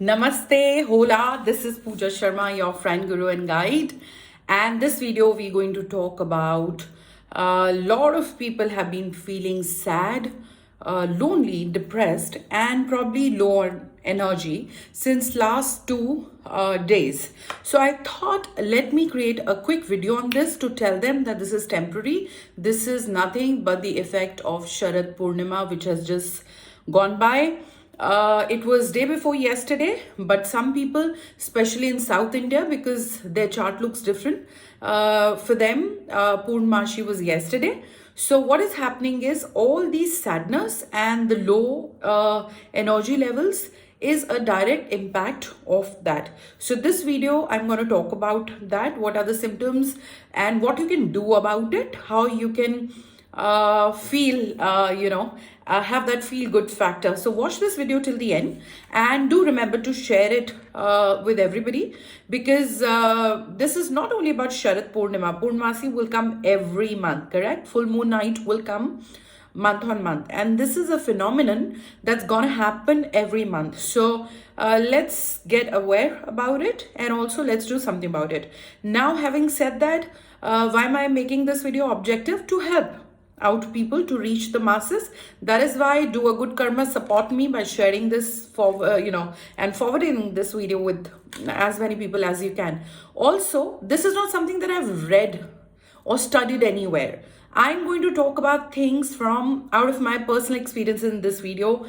Namaste, hola, this is Pooja Sharma, your friend, guru, and guide. And this video, we're going to talk about a lot of people have been feeling sad, lonely, depressed, and probably low on energy since last 2 days. So I thought, let me create a quick video on this to tell them that this is temporary. This is nothing but the effect of Sharad Purnima, which has just gone by. It was day before yesterday, but some people, especially in South India, because their chart looks different, for them, Purnmashi was yesterday. So what is happening is all these sadness and the low energy levels is a direct impact of that. So this video, I'm going to talk about that. What are the symptoms and what you can do about it, how you can feel, have that feel good factor. So watch this video till the end and do remember to share it with everybody, because this is not only about Sharad Purnima. Purnmasi will come every month, correct? Full moon night will come month on month, and this is a phenomenon that's gonna happen every month. So let's get aware about it, and also let's do something about it. Now, having said that, why am I making this video? Objective to help out people, to reach the masses. That is why do a good karma, support me by sharing this for and forwarding this video with as many people as you can. Also, this is not something that I've read or studied anywhere. I'm going to talk about things from out of my personal experience in this video.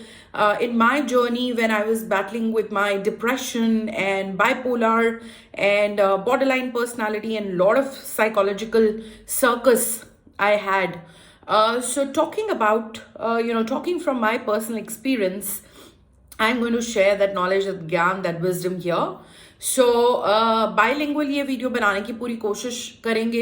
In my journey, when I was battling with my depression and bipolar and borderline personality and a lot of psychological circus I had. So talking about, talking from my personal experience, I'm going to share that knowledge, that ज्ञान, that wisdom here. So bilingual ये video बनाने की पूरी कोशिश करेंगे,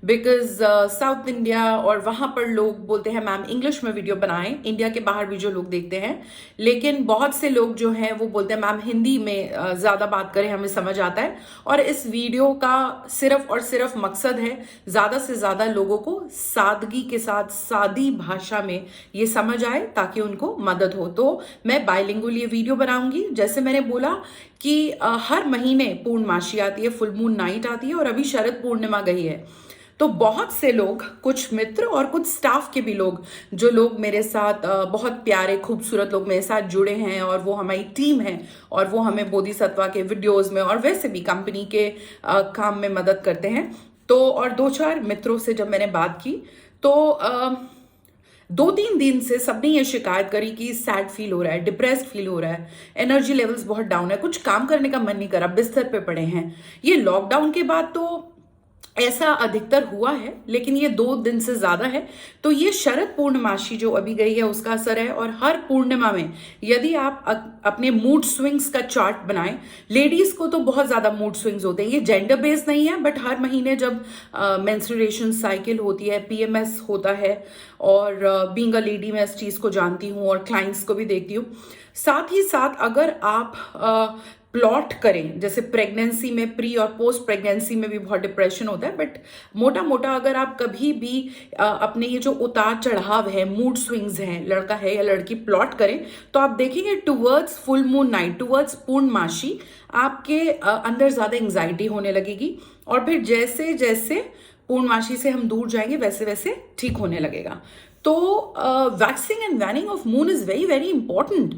because south India और वहाँ पर लोग बोलते हैं मैम इंग्लिश में वीडियो बनाएं, इंडिया के बाहर भी जो लोग देखते हैं, लेकिन बहुत से लोग जो हैं वो बोलते हैं मैम हिंदी में ज़्यादा बात करें, हमें समझ आता है। और इस वीडियो का सिर्फ और सिर्फ मकसद है ज़्यादा से ज़्यादा लोगों को सादगी के साथ सादी भाषा में ये समझ आए, ताकि उनको मदद हो। तो मैं बाइलिंगुअल ये वीडियो बनाऊंगी। जैसे मैंने बोला कि हर महीने पूर्णमासी आती है, फुल मून नाइट आती है, और अभी शरद पूर्णिमा गई है। तो बहुत से लोग, कुछ मित्र और कुछ स्टाफ के भी लोग, जो लोग मेरे साथ बहुत प्यारे खूबसूरत लोग मेरे साथ जुड़े हैं, और वो हमारी टीम है, और वो हमें बोधिसत्वा के वीडियोस में और वैसे भी कंपनी के काम में मदद करते हैं। तो और 2-4 मित्रों से जब मैंने बात की, तो 2-3 दिन से सबने ये शिकायत करी कि सैड फील हो रहा है, डिप्रेस्ड फील हो रहा है, एनर्जी लेवल्स बहुत डाउन है, कुछ काम करने का मन नहीं करा, बिस्तर पे पड़े हैं। ये लॉकडाउन के बाद तो ऐसा अधिकतर हुआ है, लेकिन ये 2 दिन से ज्यादा है। तो ये शरद पूर्णमासी जो अभी गई है उसका असर है। और हर पूर्णिमा में यदि आप अपने मूड स्विंग्स का चार्ट बनाएं, लेडीज को तो बहुत ज्यादा मूड स्विंग्स होते हैं, ये जेंडर बेस्ड नहीं है, बट हर महीने जब मेंस्ट्रुएशन साइकिल होती है, पीएमएस होता है, और बीइंग अ लेडी मैं इस चीज को जानती हूँ और क्लाइंट्स को भी देखती हूँ। साथ ही साथ अगर आप प्लॉट करें, जैसे प्रेगनेंसी में, प्री और पोस्ट प्रेगनेंसी में भी बहुत डिप्रेशन होता है, बट मोटा मोटा अगर आप कभी भी अपने ये जो उतार चढ़ाव है, मूड स्विंग्स हैं, लड़का है या लड़की, प्लॉट करें, तो आप देखेंगे towards full moon night, towards पूर्णमासी, आपके अंदर ज्यादा एंग्जाइटी होने लगेगी, और फिर जैसे जैसे पूर्णमासी से हम दूर जाएंगे वैसे वैसे ठीक होने लगेगा। तो waxing and waning of moon is very very important.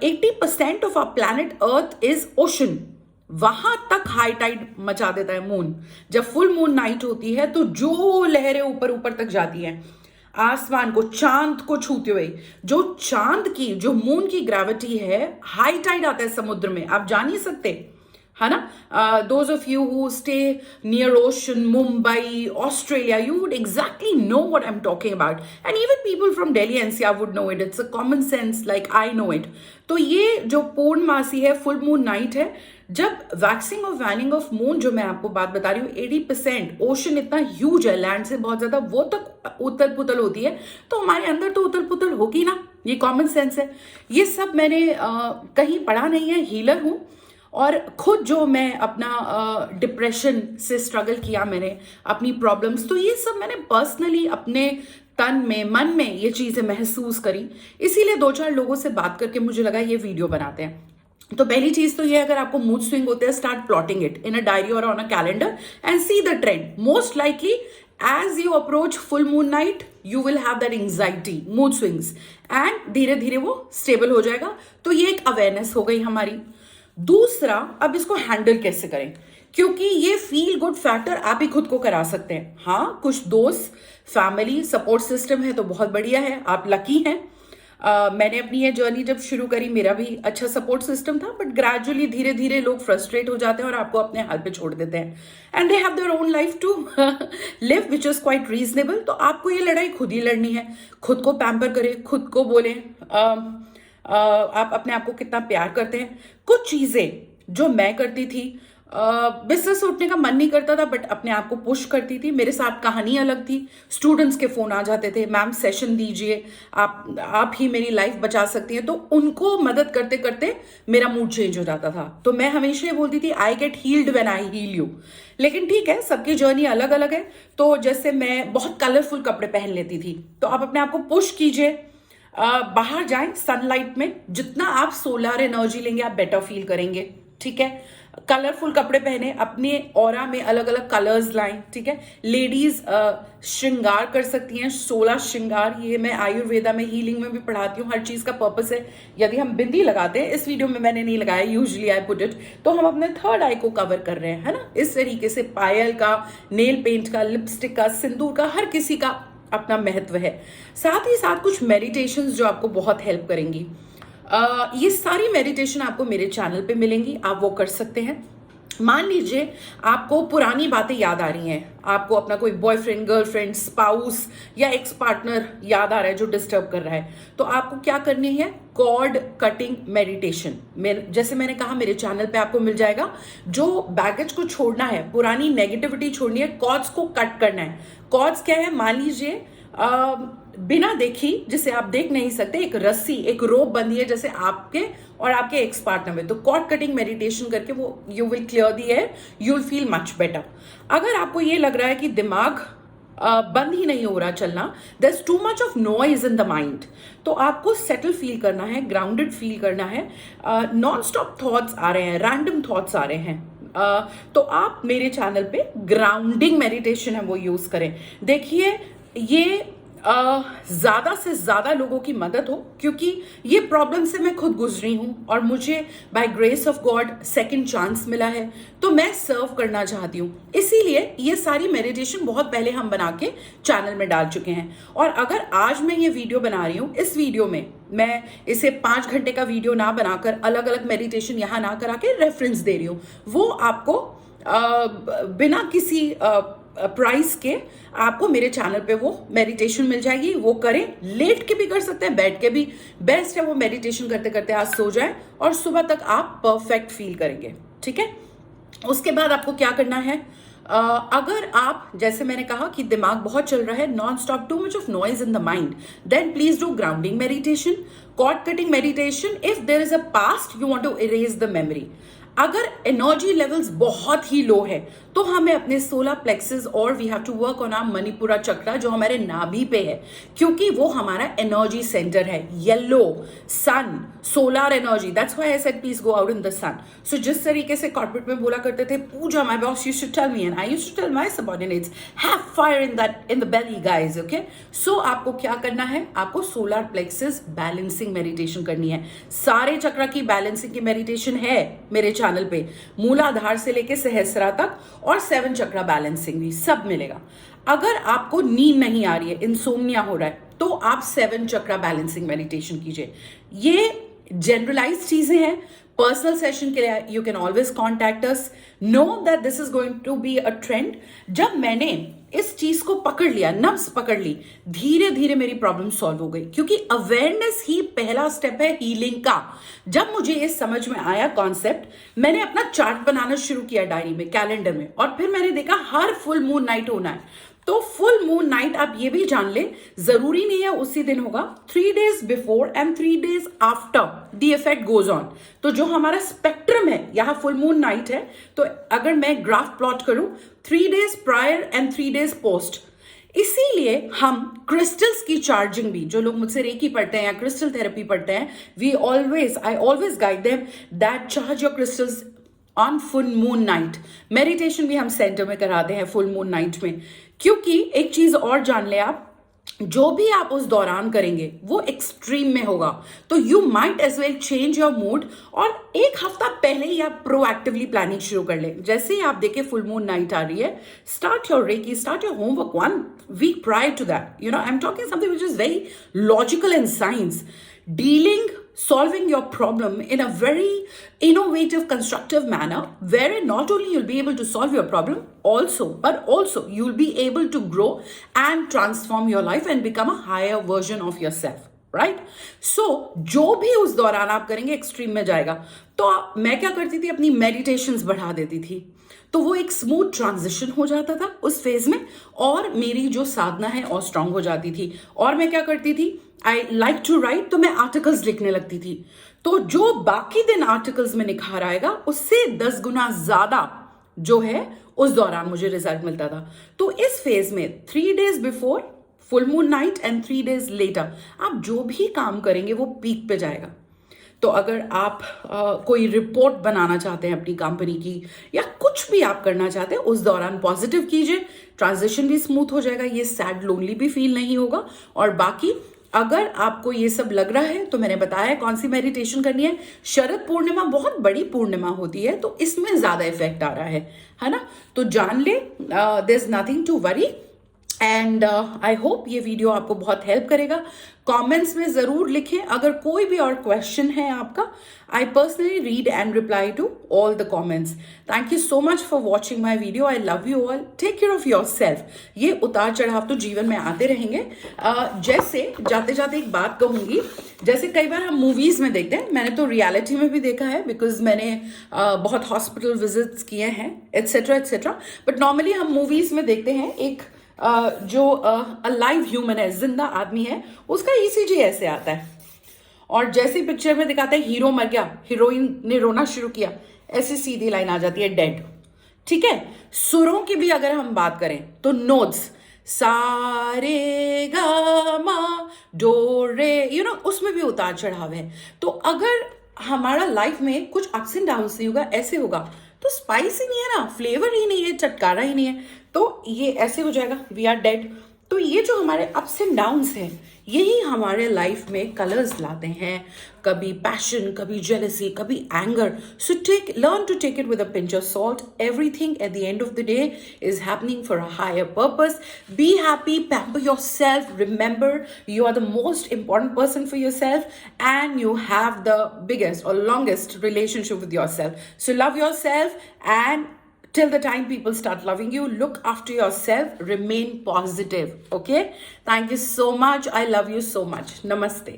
80% of our planet earth is ocean. वहां तक हाई टाइड मचा देता है मून। जब फुल मून नाइट होती है तो जो लहरें ऊपर ऊपर तक जाती हैं, आसमान को, चांद को छूते हुए, जो चांद की, जो मून की ग्रेविटी है, हाई टाइड आता है समुद्र में, आप जान ही सकते, है ना। Those of you who stay near ocean, Mumbai, Australia, you would exactly know what I'm talking about, and even people from Delhi NCR would know it. It's a common sense, like I know it. तो ये जो पूर्णमासी है, full moon night है, जब waxing और waning of moon, जो मैं आपको बात बता रही हूँ, 80% ओशन इतना ह्यूज है, लैंड से बहुत ज्यादा, वो तक उथल पुथल होती है, तो हमारे अंदर तो उथल पुथल होगी ना, ये कॉमन सेंस है। ये सब मैंने कहीं पढ़ा नहीं है, हीलर हूं, और खुद जो मैं अपना डिप्रेशन से स्ट्रगल किया, मैंने अपनी प्रॉब्लम्स, तो ये सब मैंने पर्सनली अपने तन में, मन में ये चीजें महसूस करी। इसीलिए 2-4 लोगों से बात करके मुझे लगा ये वीडियो बनाते हैं। तो पहली चीज तो ये, अगर आपको मूड स्विंग होते हैं, start plotting it in a diary और on a calendar and see the trend. Most likely as you approach full moon night you will have that anxiety, mood swings, and धीरे धीरे वो stable हो जाएगा. तो ये एक अवेयरनेस हो गई हमारी. दूसरा, अब इसको हैंडल कैसे करें, क्योंकि ये फील गुड फैक्टर आप ही खुद को करा सकते हैं. हाँ, कुछ दोस्त, फैमिली सपोर्ट सिस्टम है तो बहुत बढ़िया है, आप लकी हैं. मैंने अपनी ये जर्नी जब शुरू करी, मेरा भी अच्छा सपोर्ट सिस्टम था, बट ग्रेजुअली धीरे धीरे लोग फ्रस्ट्रेट हो जाते हैं और आपको अपने हाल पे छोड़ देते हैं. And they have their own life to live which is quite reasonable. तो आपको ये लड़ाई खुद ही लड़नी है. खुद को पैम्पर करें, खुद को बोलें आप अपने आप को कितना प्यार करते हैं. कुछ चीजें जो मैं करती थी, बिस्तर से उठने का मन नहीं करता था बट अपने आप को पुश करती थी. मेरे साथ कहानी अलग थी. स्टूडेंट्स के फोन आ जाते थे, मैम सेशन दीजिए, आप ही मेरी लाइफ बचा सकती हैं. तो उनको मदद करते करते मेरा मूड चेंज हो जाता था. तो मैं हमेशा ये बोलती थी, I get healed when I heal you. लेकिन ठीक है, सबकी जर्नी अलग अलग है. तो जैसे मैं बहुत कलरफुल कपड़े पहन लेती थी, तो आप अपने आप को पुश कीजिए, बाहर जाएं सनलाइट में. जितना आप सोलर एनर्जी लेंगे आप बेटर फील करेंगे. ठीक है, कलरफुल कपड़े पहने, अपने ऑरा में अलग अलग कलर्स लाएं. ठीक है, लेडीज श्रृंगार कर सकती हैं, 16 श्रृंगार. ये मैं आयुर्वेदा में, हीलिंग में भी पढ़ाती हूँ. हर चीज का पर्पस है. यदि हम बिंदी लगाते हैं, इस वीडियो में मैंने नहीं लगाया, यूजुअली आई पुट इट, तो हम अपने थर्ड आई को कवर कर रहे हैं, है ना. इस तरीके से पायल का, नेल पेंट का, लिपस्टिक का, सिंदूर का, हर किसी का अपना महत्व है. साथ ही साथ कुछ मेडिटेशंस जो आपको बहुत हेल्प करेंगी. ये सारी मेडिटेशन आपको मेरे चैनल पे मिलेंगी, आप वो कर सकते हैं. मान लीजिए आपको पुरानी बातें याद आ रही हैं, आपको अपना कोई बॉयफ्रेंड, गर्लफ्रेंड, स्पाउस या एक्स पार्टनर याद आ रहा है जो डिस्टर्ब कर रहा है, तो आपको क्या करनी है, कॉर्ड कटिंग मेडिटेशन. जैसे मैंने कहा, मेरे चैनल पे आपको मिल जाएगा. जो बैगेज को छोड़ना है, पुरानी नेगेटिविटी छोड़नी है, कॉर्ड्स को कट करना है. कॉर्ड्स क्या है, मान लीजिए बिना देखी, जिसे आप देख नहीं सकते, एक रस्सी, एक रोप बंधी है जैसे आपके और आपके एक्स पार्टनर में. तो कॉर्ड कटिंग मेडिटेशन करके वो you will clear the air, you will feel much better. अगर आपको ये लग रहा है कि दिमाग बंद ही नहीं हो रहा चलना, there is too much of noise in the mind, तो आपको सेटल फील करना है, ग्राउंडेड फील करना है. नॉन स्टॉप थॉट्स आ रहे हैं, रैंडम थॉट्स आ रहे हैं, तो आप मेरे चैनल पे ग्राउंडिंग मेडिटेशन है वो यूज करें. देखिए, ये ज्यादा से ज्यादा लोगों की मदद हो, क्योंकि ये प्रॉब्लम से मैं खुद गुजरी हूं और मुझे by grace of God second chance मिला है, तो मैं सर्व करना चाहती हूं. इसीलिए ये सारी मेडिटेशन बहुत पहले हम बना के चैनल में डाल चुके हैं. और अगर आज मैं ये वीडियो बना रही हूं, इस वीडियो में मैं इसे 5 घंटे का वीडियो ना बनाकर अलग अलग मेडिटेशन यहां ना करा के रेफरेंस दे रही हूं, वो आपको बिना किसी प्राइस के आपको मेरे चैनल पे वो मेडिटेशन मिल जाएगी. वो करें, लेट के भी कर सकते हैं, बैठ के भी. बेस्ट है वो मेडिटेशन करते करते आज सो जाए और सुबह तक आप परफेक्ट फील करेंगे. ठीक है, उसके बाद आपको क्या करना है, अगर आप, जैसे मैंने कहा कि दिमाग बहुत चल रहा है, non stop, too much of noise in the mind, then please do grounding meditation, cord cutting meditation. If there is a past you want to erase the memory. अगर एनर्जी लेवल्स बहुत ही लो है तो हमें अपने solar plexus और we have to work on our Manipura chakra जो हमारे नाभि पे है, क्योंकि वो हमारा एनर्जी सेंटर है. Yellow sun, solar energy, that's why I said please go out in the sun. So जिस तरीके से कॉर्पोरेट में बोला करते थे, Pooja my boss used to tell me and I used to tell my subordinates, have fire in the belly guys. Okay, so आपको क्या करना है, आपको सोलर प्लेक्सेस बैलेंसिंग मेडिटेशन करनी है. सारे चक्रा की बैलेंसिंग की मेडिटेशन है मेरे चैनल पे, मूलाधार से लेके सहस्रा तक, और 7 चक्रा बैलेंसिंग भी सब मिलेगा. अगर आपको नींद नहीं आ रही है, इंसोम्निया हो रहा है, तो आप 7 चक्रा बैलेंसिंग मेडिटेशन कीजिए. ये जनरलाइज चीजें हैं. पर्सनल सेशन के लिए you can always contact us. Know that this is going to be a trend. जब मैंने इस चीज को पकड़ लिया, नब्ज पकड़ ली, धीरे धीरे मेरी प्रॉब्लम सॉल्व हो गई, क्योंकि अवेयरनेस ही पहला स्टेप है हीलिंग का. जब मुझे ये समझ में आया कॉन्सेप्ट, मैंने अपना चार्ट बनाना शुरू किया डायरी में, कैलेंडर में, और फिर मैंने देखा हर फुल मून नाइट होना है. तो फुल मून नाइट आप ये भी जान ले, जरूरी नहीं है उसी दिन होगा, 3 days before and 3 days after the effect goes on. तो जो हमारा स्पेक्ट्रम है, यहां फुल मून नाइट है, तो अगर मैं ग्राफ प्लॉट करूं, 3 days prior and 3 days post, इसीलिए हम क्रिस्टल्स की चार्जिंग भी, जो लोग मुझसे रेकी पढ़ते हैं या क्रिस्टल थेरेपी पढ़ते हैं, I always guide them that charge your crystals on full moon night. Meditation भी हम सेंटर में कराते हैं फुल मून नाइट में, क्योंकि एक चीज और जान ले आप, जो भी आप उस दौरान करेंगे वो एक्सट्रीम में होगा, तो you might as well change your mood. और एक हफ्ता पहले ही आप प्रोएक्टिवली प्लानिंग शुरू कर लें। जैसे ही आप देखें फुल मून नाइट आ रही है, start your reiki, start your homework 1 week prior to that. I am talking something which is very logical and science. Solving your problem in a very innovative, constructive manner, wherein not only you'll be able to solve your problem but also you'll be able to grow and transform your life and become a higher version of yourself, right? So जो भी उस दौरान आप करेंगे extreme में जाएगा। तो मैं क्या करती थी, अपनी मेडिटेशंस बढ़ा देती थी, तो वो एक स्मूथ ट्रांजिशन हो जाता था उस फेज में, और मेरी जो साधना है और स्ट्रांग हो जाती थी। और मैं क्या करती थी, आई लाइक टू राइट, तो मैं आर्टिकल्स लिखने लगती थी। तो जो बाकी दिन आर्टिकल्स में निखार आएगा, उससे 10 गुना ज्यादा जो है उस दौरान मुझे रिजल्ट मिलता था। तो इस फेज में 3 days before full moon night and 3 days later आप जो भी काम करेंगे वो पीक पे जाएगा। तो अगर आप कोई रिपोर्ट बनाना चाहते हैं अपनी कंपनी की, या कुछ भी आप करना चाहते हैं, उस दौरान पॉजिटिव कीजिए, ट्रांजिशन भी स्मूथ हो जाएगा, ये सैड लोनली भी फील नहीं होगा। और बाकी अगर आपको ये सब लग रहा है, तो मैंने बताया कौन सी मेडिटेशन करनी है। शरद पूर्णिमा बहुत बड़ी पूर्णिमा होती है, तो इसमें ज्यादा इफेक्ट आ रहा है ना। तो जान ले, there is nothing to worry. And I hope ये वीडियो आपको बहुत हेल्प करेगा। कमेंट्स में जरूर लिखें अगर कोई भी और क्वेश्चन है आपका। I personally read and reply to all the comments. Thank you so much for watching my video. I love you all. Take care of your self. ये उतार चढ़ाव तो जीवन में आते रहेंगे। जैसे जाते जाते एक बात कहूंगी, जैसे कई बार हम मूवीज में देखते हैं, मैंने तो रियलिटी में भी देखा है, बिकॉज मैंने बहुत हॉस्पिटल विजिट्स किए हैं एटसेट्रा एटसेट्रा। बट नॉर्मली हम मूवीज में देखते हैं एक जो अलाइव ह्यूमन है, जिंदा आदमी है, उसका ईसीजी ऐसे आता है, और जैसे पिक्चर में दिखाते हैं हीरो मर गया, हीरोइन ने रोना शुरू किया, ऐसी सीधी लाइन आ जाती है, डेड। ठीक है। सुरों की भी अगर हम बात करें तो नोट्स, सा रे गा मा डो रे, उसमें भी उतार चढ़ाव है। तो अगर हमारा लाइफ में कुछ अप्स एंड डाउन्स नहीं होगा, ऐसे होगा, तो स्पाइस ही नहीं है ना, फ्लेवर ही नहीं है, चटकारा ही नहीं है, तो ये ऐसे हो जाएगा, वी आर डेड। तो ये जो हमारे अप्स एंड डाउन्स हैं, यही हमारे लाइफ में कलर्स लाते हैं, कभी पैशन, कभी जेलसी, कभी anger. So learn to take it with a pinch of salt. Everything at the end of the day is happening for a higher purpose. Be happy, pamper yourself, remember you are the most important person for yourself, and you have the biggest or longest relationship with yourself. So love yourself, and till the time people start loving you, look after yourself, remain positive. Okay, thank you so much. I love you so much. Namaste.